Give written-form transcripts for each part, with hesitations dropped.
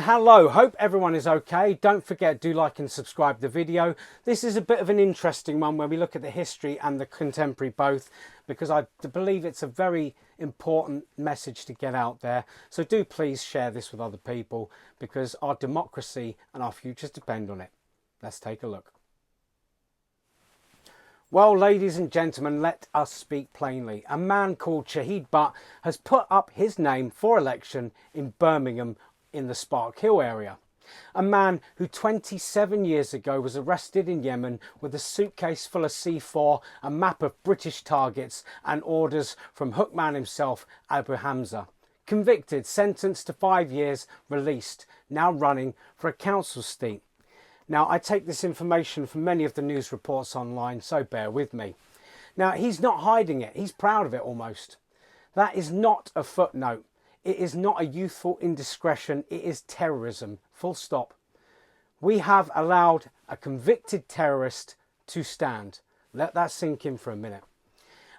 hello, hope everyone is okay. Don't forget, do like and subscribe the video. This is a bit of an interesting one where we look at the history and the contemporary both, because I believe it's a very important message to get out there. So do please share this with other people, because our democracy and our futures depend on it. Let's take a look. Well, ladies and gentlemen, let us speak plainly. A man called Shahid Butt has put up his name for election in Birmingham in the Spark Hill area. A man who 27 years ago was arrested in Yemen with a suitcase full of C4, a map of British targets and orders from Hookman himself, Abu Hamza. Convicted, sentenced to 5 years, released, now running for a council seat. Now, I take this information from many of the news reports online, so bear with me. Now, he's not hiding it. He's proud of it almost. That is not a footnote. It is not a youthful indiscretion. It is terrorism. Full stop. We have allowed a convicted terrorist to stand. Let that sink in for a minute.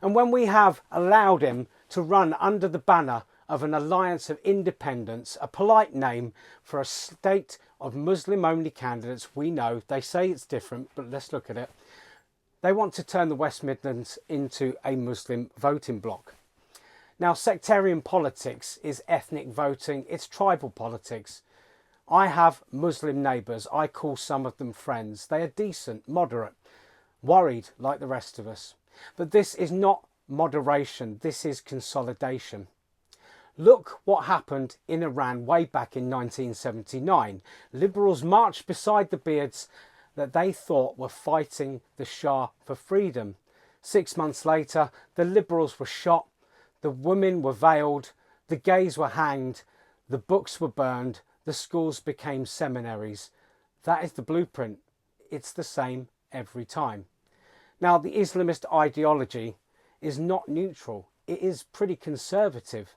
And when we have allowed him to run under the banner of an alliance of independence, a polite name for a state of Muslim-only candidates, we know, they say it's different, but let's look at it. They want to turn the West Midlands into a Muslim voting bloc. Now, sectarian politics is ethnic voting, it's tribal politics. I have Muslim neighbours, I call some of them friends. They are decent, moderate, worried like the rest of us. But this is not moderation, this is consolidation. Look what happened in Iran way back in 1979. Liberals marched beside the beards that they thought were fighting the Shah for freedom. 6 months later, the liberals were shot, the women were veiled, the gays were hanged, the books were burned, the schools became seminaries. That is the blueprint. It's the same every time. Now, the Islamist ideology is not neutral. It is pretty conservative.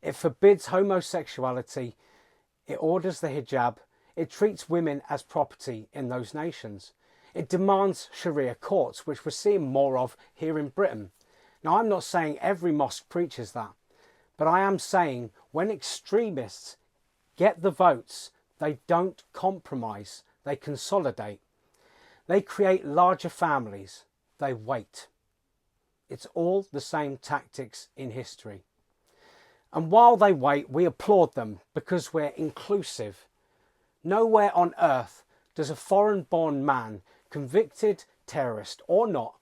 It forbids homosexuality, it orders the hijab, it treats women as property in those nations. It demands Sharia courts, which we're seeing more of here in Britain. Now, I'm not saying every mosque preaches that, but I am saying when extremists get the votes, they don't compromise, they consolidate. They create larger families, they wait. It's all the same tactics in history. And while they wait, we applaud them because we're inclusive. Nowhere on earth does a foreign-born man, convicted terrorist or not,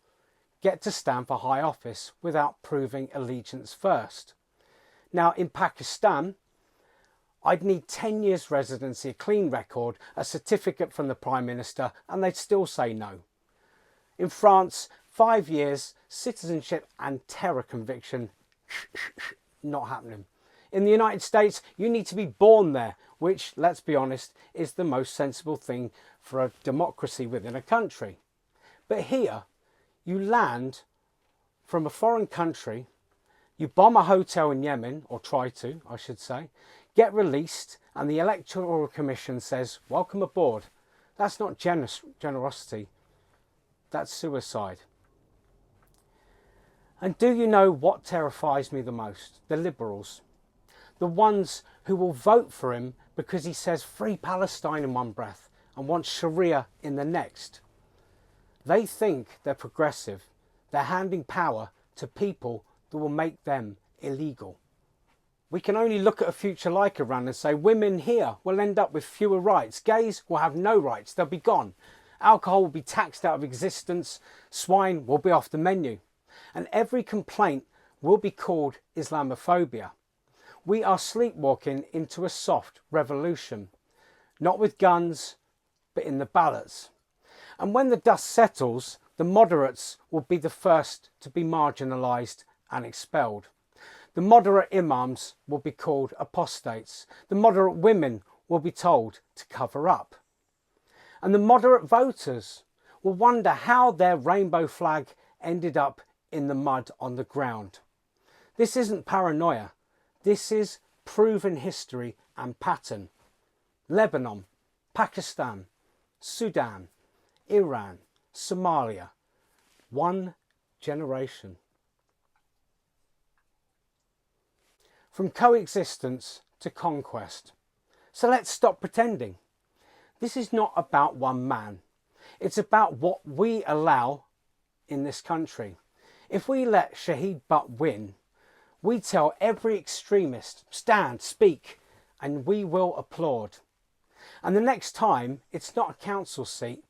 get to stand for high office without proving allegiance first. Now, in Pakistan, I'd need 10 years residency, a clean record, a certificate from the Prime Minister, and they'd still say no. In France, 5 years, citizenship and terror conviction, not happening. In the United States, you need to be born there, which, let's be honest, is the most sensible thing for a democracy within a country. But here, you land from a foreign country, you bomb a hotel in Yemen, or try to, I should say, get released, and the Electoral Commission says, welcome aboard. That's not generosity, that's suicide. And do you know what terrifies me the most? The liberals. The ones who will vote for him because he says free Palestine in one breath and wants Sharia in the next. They think they're progressive. They're handing power to people that will make them illegal. We can only look at a future like Iran and say women here will end up with fewer rights. Gays will have no rights. They'll be gone. Alcohol will be taxed out of existence. Swine will be off the menu. And every complaint will be called Islamophobia. We are sleepwalking into a soft revolution, not with guns, but in the ballots. And when the dust settles, the moderates will be the first to be marginalised and expelled. The moderate imams will be called apostates. The moderate women will be told to cover up. And the moderate voters will wonder how their rainbow flag ended up in the mud on the ground. This isn't paranoia. This is proven history and pattern. Lebanon, Pakistan, Sudan, Iran, Somalia. One generation. From coexistence to conquest. So let's stop pretending. This is not about one man. It's about what we allow in this country. If we let Shahid Butt win, we tell every extremist, stand, speak, and we will applaud. And the next time, it's not a council seat,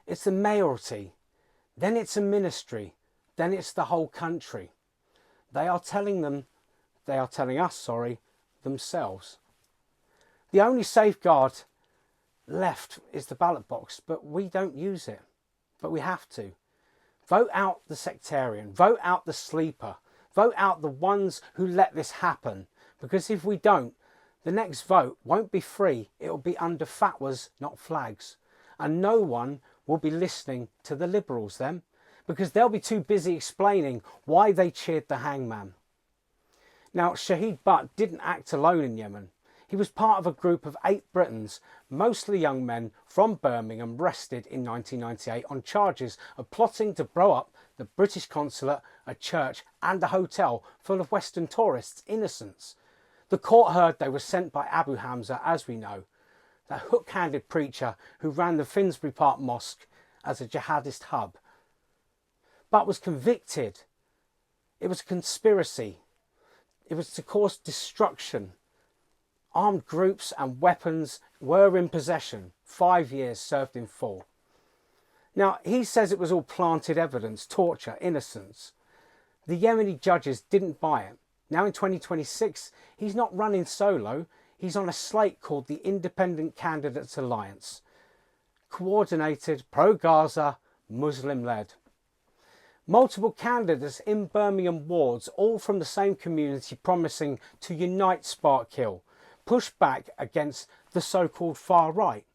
it's the mayoralty, then it's a ministry, then it's the whole country. They are telling us, themselves. The only safeguard left is the ballot box, but we don't use it. But we have to. Vote out the sectarian, vote out the sleeper, vote out the ones who let this happen. Because if we don't, the next vote won't be free, it will be under fatwas, not flags. And no one will be listening to the Liberals then, because they'll be too busy explaining why they cheered the hangman. Now, Shahid Butt didn't act alone in Yemen. He was part of a group of 8 Britons, mostly young men from Birmingham, arrested in 1998 on charges of plotting to blow up the British consulate, a church and a hotel full of Western tourists' innocents. The court heard they were sent by Abu Hamza, as we know, that hook-handed preacher who ran the Finsbury Park Mosque as a jihadist hub. Butt was convicted. It was a conspiracy. It was to cause destruction. Armed groups and weapons were in possession. 5 years served in full. Now, he says it was all planted evidence, torture, innocence. The Yemeni judges didn't buy it. Now in 2026, he's not running solo. He's on a slate called the Independent Candidates Alliance. Coordinated, pro-Gaza, Muslim-led. Multiple candidates in Birmingham wards, all from the same community, promising to unite Spark Hill, push back against the so-called far right.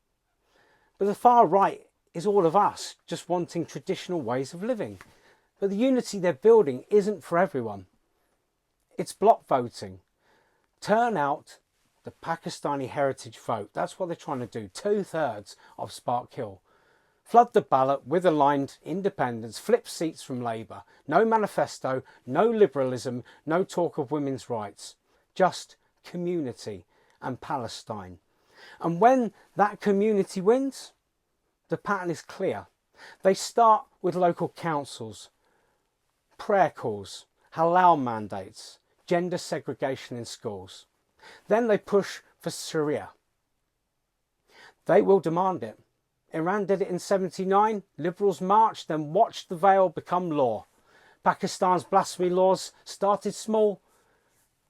But the far right is all of us just wanting traditional ways of living. But the unity they're building isn't for everyone. It's block voting. Turn out the Pakistani heritage vote. That's what they're trying to do. 2/3 of Spark Hill. Flood the ballot with aligned independents, flip seats from Labour. No manifesto, no liberalism, no talk of women's rights. Just community and Palestine. And when that community wins, the pattern is clear. They start with local councils, prayer calls, halal mandates, gender segregation in schools. Then they push for Sharia. They will demand it. Iran did it in '79. Liberals marched, then watched the veil become law. Pakistan's blasphemy laws started small,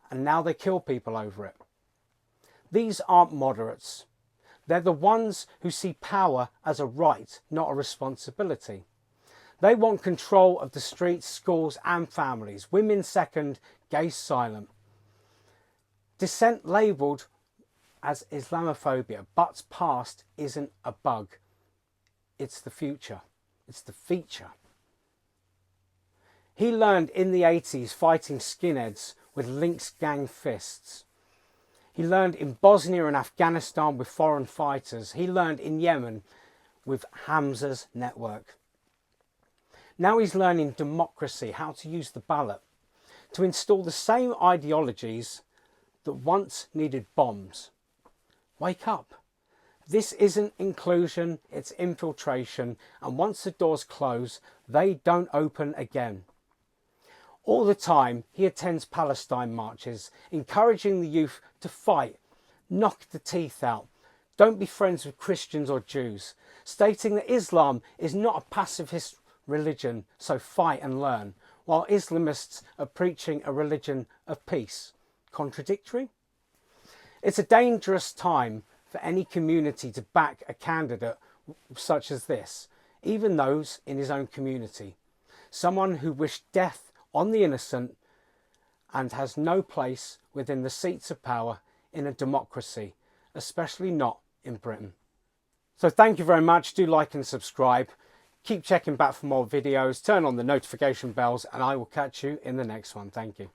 and now they kill people over it. These aren't moderates. They're the ones who see power as a right, not a responsibility. They want control of the streets, schools and families. Women second, gays silent. Dissent labelled as Islamophobia. Butt's past isn't a bug. It's the future. It's the feature. He learned in the 80s fighting skinheads with Lynx gang fists. He learned in Bosnia and Afghanistan with foreign fighters. He learned in Yemen with Hamza's network. Now he's learning democracy, how to use the ballot, to install the same ideologies that once needed bombs. Wake up. This isn't inclusion, it's infiltration, and once the doors close, they don't open again. All the time, he attends Palestine marches, encouraging the youth to fight, knock the teeth out, don't be friends with Christians or Jews, stating that Islam is not a pacifist religion, so fight and learn, while Islamists are preaching a religion of peace. Contradictory? It's a dangerous time for any community to back a candidate such as this, even those in his own community. Someone who wished death on the innocent and has no place within the seats of power in a democracy, especially not in Britain. So thank you very much. Do like and subscribe. Keep checking back for more videos. Turn on the notification bells and I will catch you in the next one. Thank you.